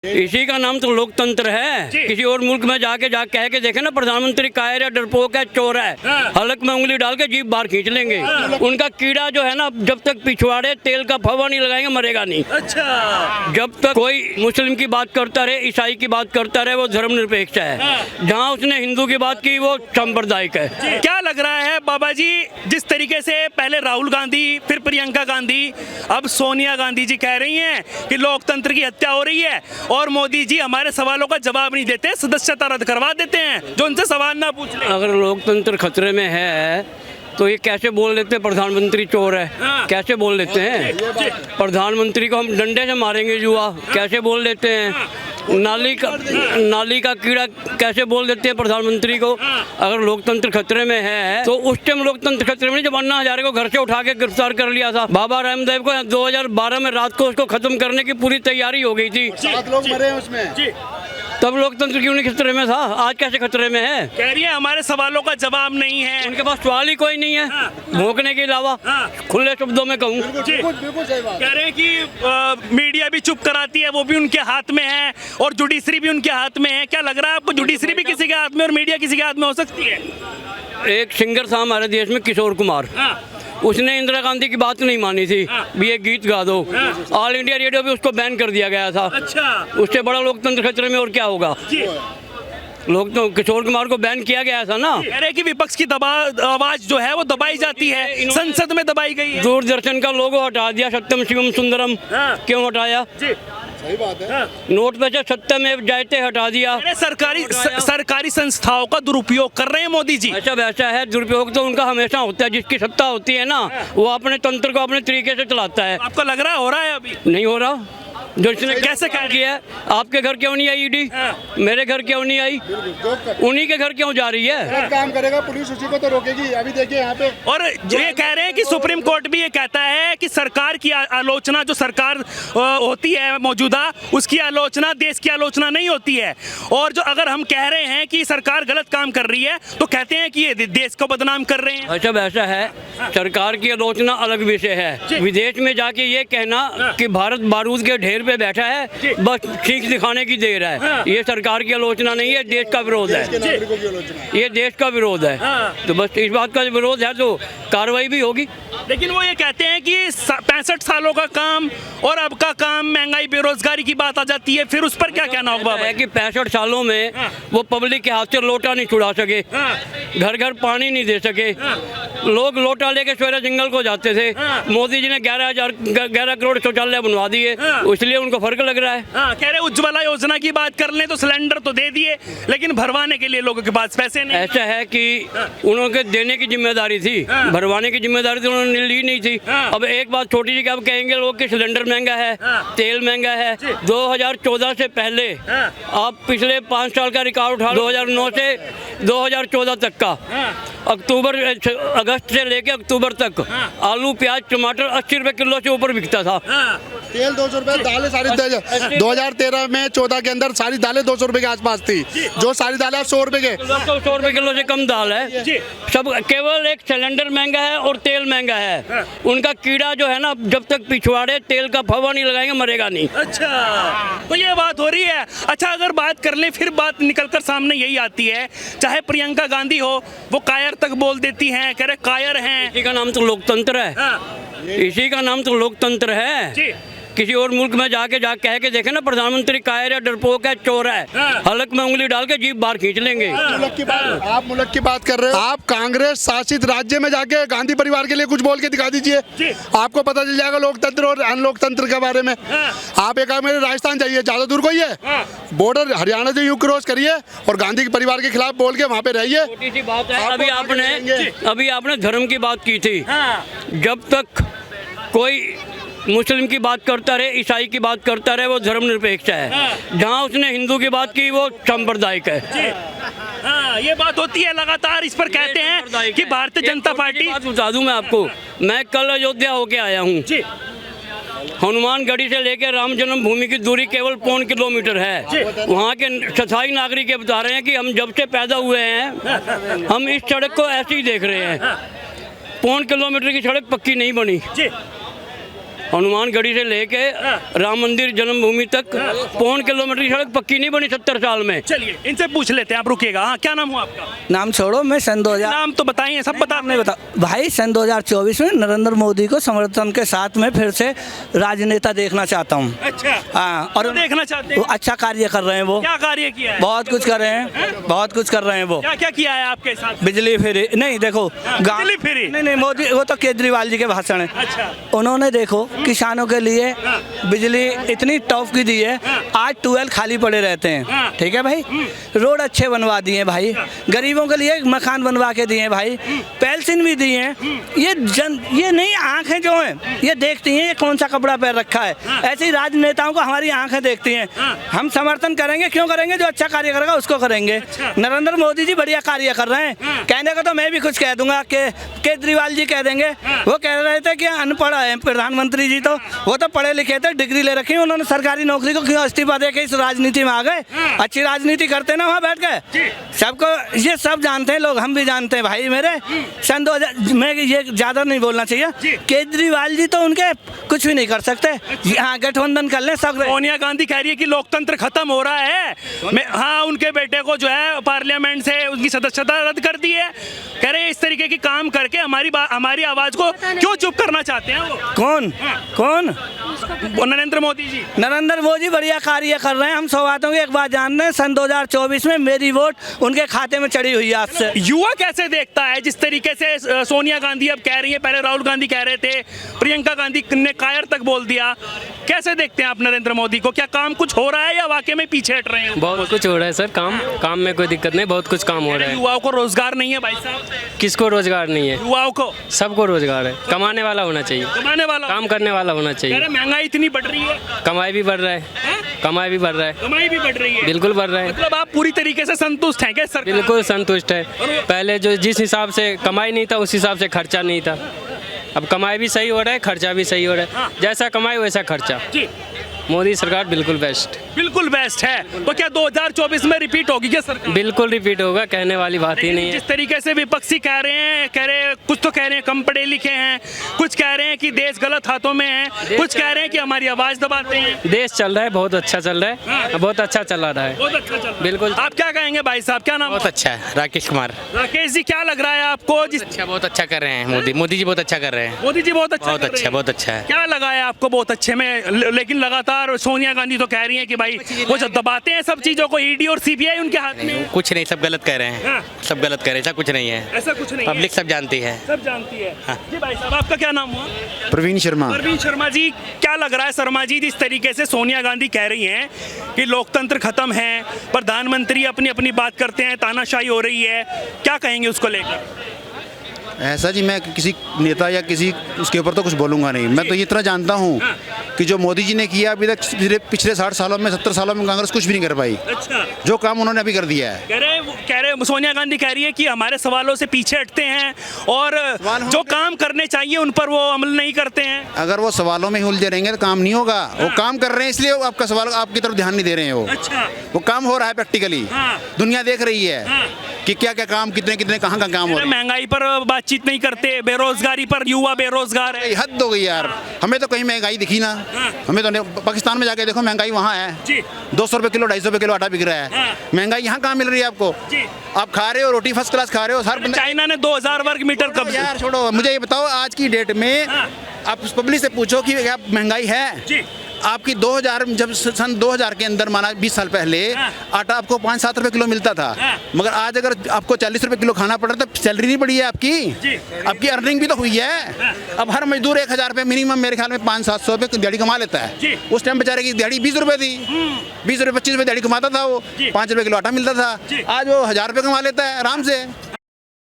इसी का नाम तो लोकतंत्र है। किसी और मुल्क में जाके कह के देखे ना, प्रधानमंत्री कायर है, डरपोक है, चोर है, हलक में उंगली डाल के जीभ बाहर खींच लेंगे। उनका कीड़ा जो है ना, जब तक पिछवाड़े तेल का फवा नहीं लगाएंगे मरेगा नहीं। अच्छा, जब तक कोई मुस्लिम की बात करता रहे, ईसाई की बात करता रहे, वो धर्मनिरपेक्ष है। जहाँ उसने हिंदू की बात की वो सांप्रदायिक है। क्या लग रहा है बाबा जी, जिस तरीके से पहले राहुल गांधी, फिर प्रियंका गांधी, अब सोनिया गांधी जी कह रही हैं कि लोकतंत्र की हत्या हो रही है और मोदी जी हमारे सवालों का जवाब नहीं देते, सदस्यता रद्द करवा देते हैं जो उनसे सवाल ना पूछ ले। अगर लोकतंत्र खतरे में है तो ये कैसे बोल लेते हैं प्रधानमंत्री चोर है? कैसे बोल लेते हैं? प्रधानमंत्री को हम डंडे से मारेंगे जुआ, कैसे बोल लेते हैं? नाली का कीड़ा कैसे बोल देते हैं प्रधानमंत्री को? अगर लोकतंत्र खतरे में है तो उस टाइम लोकतंत्र खतरे में नहीं, जब अन्ना हजारे को घर से उठा के गिरफ्तार कर लिया था। बाबा रामदेव को 2012 में रात को उसको खत्म करने की पूरी तैयारी हो गई थी। 7 लोग मरे हैं उसमें। तब लोकतंत्र क्यों नहीं खतरे में था? आज कैसे खतरे में है? कह रही है हमारे सवालों का जवाब नहीं है, उनके पास सवाल ही कोई नहीं है भोंकने के अलावा। खुले शब्दों में कहूँ, बिल्कुल सही बात। कह रहे हैं कि मीडिया भी चुप कराती है, वो भी उनके हाथ में है और जुडिशरी भी उनके हाथ में है। क्या लग रहा है आपको, जुडिशरी भी किसी के हाथ में और मीडिया किसी के हाथ में हो सकती है? एक सिंगर था हमारे देश में, किशोर कुमार, उसने इंदिरा गांधी की बात नहीं मानी थी, भी एक गीत गा दो। ऑल इंडिया रेडियो भी उसको बैन कर दिया गया था। अच्छा, उससे बड़ा लोकतंत्र खतरे में और क्या होगा? लोग तो किशोर कुमार को बैन किया गया था ना। कह रहे हैं कि विपक्ष की आवाज जो है वो दबाई जाती है, संसद में दबाई गई है। दूरदर्शन का लोगो हटा दिया, सत्यम शिवम सुंदरम। क्यों हटाया? सही बात है। नोट पे से सत्यमेव जयते हटा दिया। सरकारी संस्थाओं का दुरुपयोग कर रहे हैं मोदी जी। ऐसा वैसा है, दुरुपयोग तो उनका हमेशा होता है। जिसकी सत्ता होती है ना, वो अपने तंत्र को अपने तरीके से चलाता है। आपको लग रहा है हो रहा है? अभी नहीं हो रहा। जो इसने कैसे कह किया है? आपके घर क्यों नहीं आई ईडी? मेरे घर क्यों नहीं आई? उन्हीं के घर क्यों जा रही है? काम करेगा पुलिस, उसी को तो रोकेगी। अभी देखिए यहाँ पे। और ये कह रहे हैं कि सुप्रीम कोर्ट भी ये कहता है कि सरकार की आलोचना, जो सरकार होती है मौजूदा, उसकी आलोचना देश की आलोचना नहीं होती है। और जो अगर हम कह रहे हैं कि सरकार गलत काम कर रही है तो कहते हैं कि ये देश को बदनाम कर रहे हैं। अच्छा वैसा है, सरकार की आलोचना अलग विषय है। विदेश में जाके ये कहना कि भारत बारूद के ढेर पे बैठा है, बस ठीक दिखाने की देर है, ये सरकार की आलोचना नहीं है, देश का विरोध है। ये देश का विरोध है। तो बस इस बात का विरोध है तो कार्रवाई भी होगी। लेकिन वो ये कहते हैं कि 65 सालों का काम और अब का काम, महंगाई, बेरोजगारी की बात आ जाती है, फिर उस पर क्या कहना होगा? है कि 65 सालों में वो पब्लिक के हाथ से लोटा नहीं छुड़ा सके, घर घर पानी नहीं दे सके, लोग लोटा लेके सवेरे जंगल को जाते थे। मोदी जी ने 11 करोड़ शौचालय बनवा दिए, इसलिए उनको फर्क लग रहा है। कह रहे उज्ज्वला योजना की बात कर लें तो सिलेंडर तो दे दिए, लेकिन भरवाने के लिए लोगों के पास पैसे नहीं। ऐसा है कि उन्होंने देने की जिम्मेदारी थी, भरवाने की जिम्मेदारी तो उन्होंने ली नहीं थी। अब एक बात छोटी सी, अब कहेंगे लोग कि सिलेंडर महंगा है, तेल महंगा है। 2014 से पहले आप पिछले 5 साल का रिकॉर्ड उठा, 2009 से 2014 तक का, अगस्त से लेके अक्टूबर तक आलू, प्याज, टमाटर 80 रुपए किलो से ऊपर बिकता था। तेल 200 रुपए, दालें सारी 2013 में 14 के अंदर सारी दालें 200 रुपए के आसपास थी, जो सारी दालें 100 रुपए के, 100 रुपए किलो से कम दाल है। सब केवल एक सिलेंडर महंगा है और तेल महंगा है। उनका कीड़ा जो है ना, जब तक पिछवाड़े तेल का फवा नहीं लगाएंगे मरेगा नहीं। अच्छा, तो ये बात हो रही है। अच्छा, अगर बात कर लें, फिर बात निकलकर सामने यही आती है, चाहे प्रियंका गांधी हो, वो कायर तक बोल देती हैं, कह रहे कायर हैं। इसी का नाम तो लोकतंत्र है। इसी का नाम तो लोकतंत्र है। किसी और मुल्क में जाके कह के देखे ना, प्रधानमंत्री कायर है, डरपोक है, चोर है, हलक में उंगली डाल के जीभ बाहर खींच लेंगे। आप मुल्क की बात कर रहे हो, आप कांग्रेस शासित राज्य में जाके गांधी परिवार के लिए कुछ बोल के दिखा दीजिए, आपको पता चल जाएगा लोकतंत्र और अनलोकतंत्र के बारे में। आप एक मेरे राजस्थान जाइए, ज्यादा दूर कोई है, बॉर्डर हरियाणा से यू क्रॉस करिए और गांधी के परिवार के खिलाफ बोल के वहाँ पे रहिए। छोटी सी बात है, अभी आपने धर्म की बात की थी। जब तक कोई मुस्लिम की बात करता रहे, ईसाई की बात करता रहे, वो धर्मनिरपेक्ष है। जहाँ उसने हिंदू की बात की वो सांप्रदायिक है। ये बात होती है लगातार, इस पर कहते हैं कि भारतीय जनता पार्टी। बात बता दूं मैं आपको, मैं कल अयोध्या होके आया हूँ। हनुमानगढ़ी से लेकर राम जन्मभूमि की दूरी केवल 1.25 किलोमीटर है। वहाँ के स्थायी नागरिक बता रहे हैं कि हम जब से पैदा हुए हैं, हम इस सड़क को ऐसे ही देख रहे हैं। 1.25 किलोमीटर की सड़क पक्की नहीं बनी। हनुमानगढ़ी से लेके राम मंदिर जन्मभूमि तक 1.5 किलोमीटर की सड़क पक्की नहीं बनी 70 साल में। चलिए इनसे पूछ लेते हैं, आप रुकिएगा। हाँ, क्या नाम हुआ आपका? नाम छोड़ो, मैं सन 2000 नाम तो बताइए, सब बता नहीं बता भाई, सन 2024 में नरेंद्र मोदी को समर्थन के साथ में फिर से राजनेता देखना चाहता हूँ। अच्छा, हाँ, और देखना चाहते वो हैं। अच्छा कार्य कर रहे हैं, वो क्या कार्य किया है? बहुत कुछ कर रहे हैं, बहुत कुछ कर रहे हैं वो। क्या क्या किया है आपके साथ? बिजली फ्री नहीं, देखो बिजली फ्री? नहीं, मोदी वो तो केजरीवाल जी के भाषण है। अच्छा, उन्होंने देखो किसानों के लिए बिजली इतनी टॉप की दी है, आज 12 खाली पड़े रहते हैं। ठीक है भाई, रोड अच्छे बनवा दिए भाई, गरीबों के लिए मकान बनवा के दिए भाई, पेंशन भी दिए हैं। ये नहीं आंखें जो हैं ये देखती हैं ये कौन सा कपड़ा पहन रखा है, ऐसे ही राजनेताओं को हमारी आंखें देखती हैं। हम समर्थन करेंगे, क्यों करेंगे? जो अच्छा कार्य करेगा उसको करेंगे। नरेंद्र मोदी जी बढ़िया कार्य कर रहे हैं, कहने का तो मैं भी कुछ कह दूंगा कि केजरीवाल जी कह देंगे। वो कह रहे थे कि अनपढ़ है प्रधानमंत्री जी, तो वो तो पढ़े लिखे थे, डिग्री ले रखी, उन्होंने सरकारी नौकरी को क्यों इस्तीफा दे के इस राजनीति में आ गए? अच्छी राजनीति करते ना वहाँ बैठ के, सबको ये सब जानते हैं लोग, हम भी जानते हैं भाई मेरे। सन 2000 में ये ज़्यादा नहीं बोलना चाहिए, केजरीवाल जी तो उनके कुछ भी नहीं कर सकते। हाँ, गठबंधन कर ले सब। सोनिया गांधी कह रही है कि लोकतंत्र खत्म हो रहा है। हाँ, उनके बेटे को जो है पार्लियामेंट से उनकी सदस्यता रद्द कर दी है। कह रहे हैं इस तरीके की काम करके हमारी आवाज को क्यों चुप करना चाहते हैं वो? कौन? वो नरेंद्र मोदी जी। नरेंद्र मोदी बढ़िया कार्य कर रहे हैं। हम सौगातों की एक बात जान रहे हैं, सन 2024 में मेरी वोट उनके खाते में चढ़ी हुई है आज से। युवा कैसे देखता है जिस तरीके से सोनिया गांधी अब कह रही है, पहले राहुल गांधी कह रहे थे, प्रियंका गांधी ने कायर तक बोल दिया। कैसे देखते हैं आप नरेंद्र मोदी को? क्या काम कुछ हो रहा है या वाकई में पीछे हट रहे हैं? बहुत कुछ हो रहा है सर, काम में कोई दिक्कत नहीं, बहुत कुछ काम हो रहा है। युवाओं को रोजगार नहीं है भाई साहब? किसको रोजगार नहीं है? युवाओं को, सबको रोजगार है, कमाने वाला होना चाहिए, कमाने वाला, काम करने वाला होना कह चाहिए। रहे महंगाई इतनी बढ़ रही है, कमाई भी बढ़ रहा है, कमाई भी बढ़ रहा है, कमाई भी बढ़ रही है, बिल्कुल बढ़ रहा है। मतलब आप पूरी तरीके से संतुष्ट हैं क्या सरकार? बिल्कुल संतुष्ट है। पहले जो जिस हिसाब से कमाई नहीं था उस हिसाब से खर्चा नहीं था, अब कमाई भी सही हो रहा है, खर्चा भी सही हो रहा है, जैसा कमाई वैसा खर्चा। जी, मोदी सरकार बिल्कुल बेस्ट है। तो क्या 2024 में रिपीट होगी क्या सरकार? बिल्कुल रिपीट होगा, कहने वाली बात ही नहीं है। जिस तरीके से विपक्षी कह रहे हैं, कुछ तो कह रहे हैं कम पढ़े लिखे हैं, कुछ कह रहे हैं कि देश गलत हाथों में है, कुछ कह रहे हैं कि हमारी आवाज दबाते हैं। देश चल रहा है, बहुत अच्छा चल रहा है, बहुत अच्छा चला रहा है, बहुत अच्छा चल रहा है। बिल्कुल। आप क्या कहेंगे भाई साहब, क्या नाम? बहुत अच्छा है, राकेश कुमार। राकेश जी, क्या लग रहा है आपको? बहुत अच्छा कर रहे हैं मोदी जी, बहुत अच्छा कर रहे हैं। मोदी जी बहुत अच्छा बहुत अच्छा है। क्या लगा है आपको बहुत अच्छे में? लेकिन लगातार सोनिया गांधी तो कह रही है कि भाई वो जो दबाते हैं सब चीजों को, ईडी और सीबीआई उनके हाथ में। कुछ नहीं, सब गलत कह रहे हैं, सब गलत कह रहे हैं, ऐसा कुछ नहीं है, ऐसा कुछ नहीं, पब्लिक सब जानती है, सब जानती है। जी भाई साहब, आपका क्या नाम हुआ? प्रवीण शर्मा। प्रवीण शर्मा जी, क्या लग रहा है शर्मा जी, जिस तरीके से सोनिया गांधी कह रही हैं कि लोकतंत्र खत्म है, प्रधानमंत्री अपनी अपनी बात करते हैं, तानाशाही हो रही है, क्या कहेंगे उसको लेकर? ऐसा जी, मैं किसी नेता या किसी उसके ऊपर तो कुछ बोलूँगा नहीं। मैं तो ये इतना जानता हूँ कि जो मोदी जी ने किया अभी तक पिछले 60 सालों में, 70 सालों में कांग्रेस कुछ भी नहीं कर पाई। अच्छा, जो काम उन्होंने अभी कर दिया है। कह रहे सोनिया गांधी कह रही है कि हमारे सवालों से पीछे हटते हैं और जो काम करने चाहिए उन पर वो अमल नहीं करते हैं। अगर वो सवालों में उलझे रहेंगे तो काम नहीं होगा। वो काम कर रहे हैं इसलिए वो आपका सवाल आपकी तरफ ध्यान नहीं दे रहे हैं। अच्छा, वो काम हो रहा है प्रैक्टिकली, दुनिया देख रही है कि क्या क्या काम, कितने कितने कहाँ का काम हो रहा है। महंगाई पर बातचीत नहीं करते, बेरोजगारी पर, युवा बेरोजगार है। हद हो गई यार, हमें तो कहीं महंगाई दिखी ना। हमें तो पाकिस्तान में जाके देखो, महंगाई वहाँ है, 200 रुपये किलो, 250 रुपये किलो आटा बिक रहा है। महंगाई यहाँ कहाँ मिल रही है आपको? आप खा रहे हो रोटी, फर्स्ट क्लास खा रहे हो। हर चाइना ने 2000 वर्ग मीटर कब? यार छोड़ो, मुझे ये बताओ आज की डेट में आप पब्लिक से पूछो कि क्या महंगाई है? आपकी 2000, जब सन 2000 के अंदर माना 20 साल पहले आटा आपको 5-7 रुपए किलो मिलता था, मगर आज अगर आपको 40 रुपए किलो खाना पड़ रहा है तो सैलरी नहीं बढ़ी है आपकी अर्निंग भी तो हुई है। अब हर मजदूर 1000 रुपये मिनिमम, मेरे ख्याल में 500-700 रुपये दिहाड़ी कमा लेता है। उस टाइम बेचारे की दिहाड़ी 20 रुपये थी, 20 रुपये 25 रुपये दिहाड़ी कमाता था वो, 5 रुपये किलो आटा मिलता था। आज वो 1000 रुपये कमा लेता है आराम से।